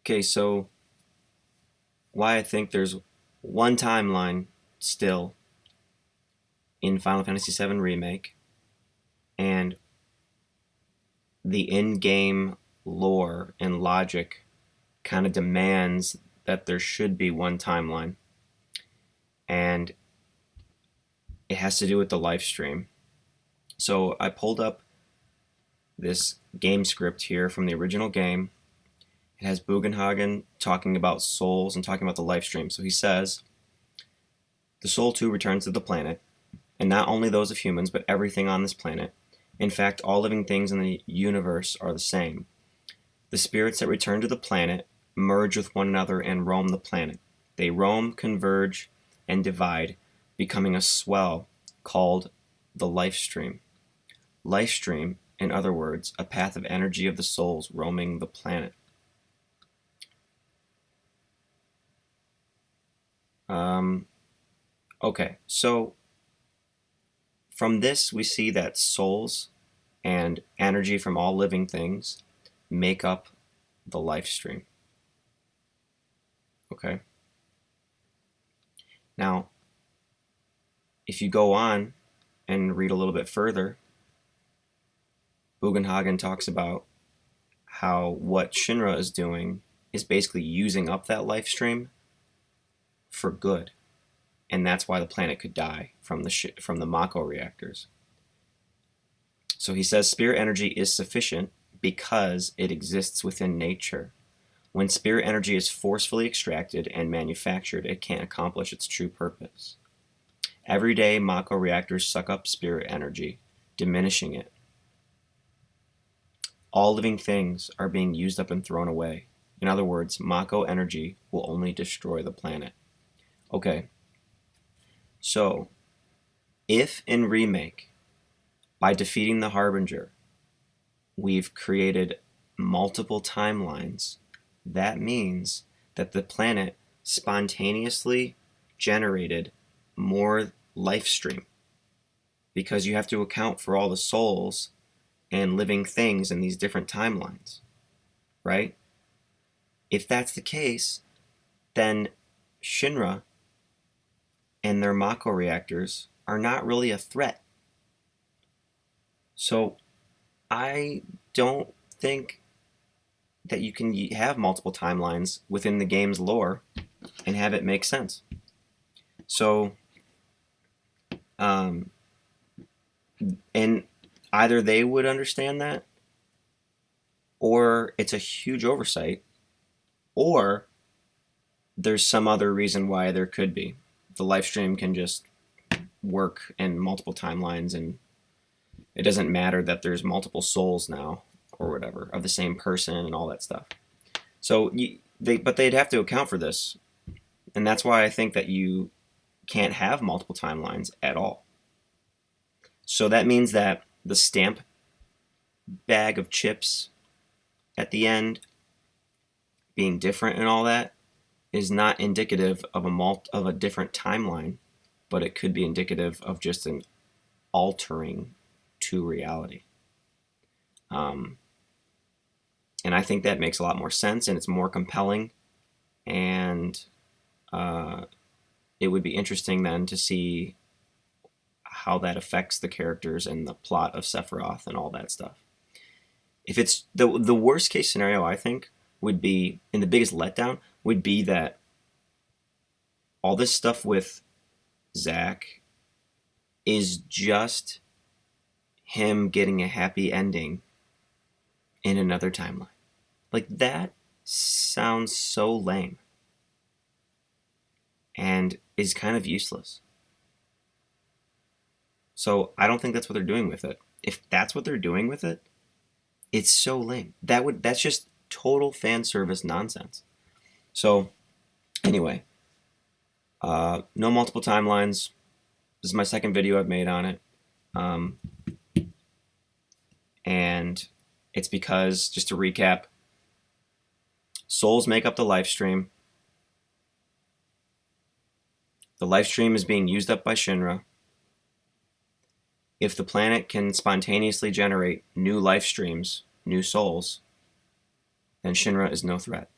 Okay, so why I think there's one timeline still in Final Fantasy VII Remake, and the in-game lore and logic kind of demands that there should be one timeline, and it has to do with the live stream. So I pulled up this game script here from the original game. It has Bugenhagen talking about souls and talking about the live stream. So he says, the soul too returns to the planet, and not only those of humans, but everything on this planet. In fact, all living things in the universe are the same. The spirits that return to the planet merge with one another and roam the planet. They roam, converge, and divide, becoming a swell called the life stream. Life stream, in other words, a path of energy of the souls roaming the planet. Okay, so from this we see that souls and energy from all living things make up the life stream. Okay. Now, if you go on and read a little bit further, Bugenhagen talks about how what Shinra is doing is basically using up that life stream for good, and that's why the planet could die from the Mako reactors. So he says spirit energy is sufficient because it exists within nature. When spirit energy is forcefully extracted and manufactured, it can't accomplish its true purpose. Every day, Mako reactors suck up spirit energy, diminishing it. All living things are being used up and thrown away. In other words, Mako energy will only destroy the planet. Okay, so if in Remake, by defeating the Harbinger, we've created multiple timelines, that means that the planet spontaneously generated more life stream, because you have to account for all the souls and living things in these different timelines, right? If that's the case, then Shinra and their Mako reactors are not really a threat. So I don't think that you can have multiple timelines within the game's lore and have it make sense. So, and either they would understand that, or it's a huge oversight, or there's some other reason why there could be. The live stream can just work in multiple timelines, and it doesn't matter that there's multiple souls now or whatever of the same person and all that stuff. So but they'd have to account for this, and that's why I think that you can't have multiple timelines at all. So that means that the stamp bag of chips at the end being different and all that is not indicative of a different timeline, but it could be indicative of just an altering to reality. And I think that makes a lot more sense, and it's more compelling, and it would be interesting then to see how that affects the characters and the plot of Sephiroth and all that stuff. If it's the worst case scenario, I think would be, and the biggest letdown would be that all this stuff with Zack is just him getting a happy ending in another timeline. Like, that sounds so lame and is kind of useless. So I don't think that's what they're doing with it. If that's what they're doing with it, it's so lame. That's just total fan service nonsense. So anyway, no multiple timelines. This is my second video I've made on it. And it's because, just to recap, souls make up the life stream. The life stream is being used up by Shinra. If the planet can spontaneously generate new life streams, new souls, then Shinra is no threat.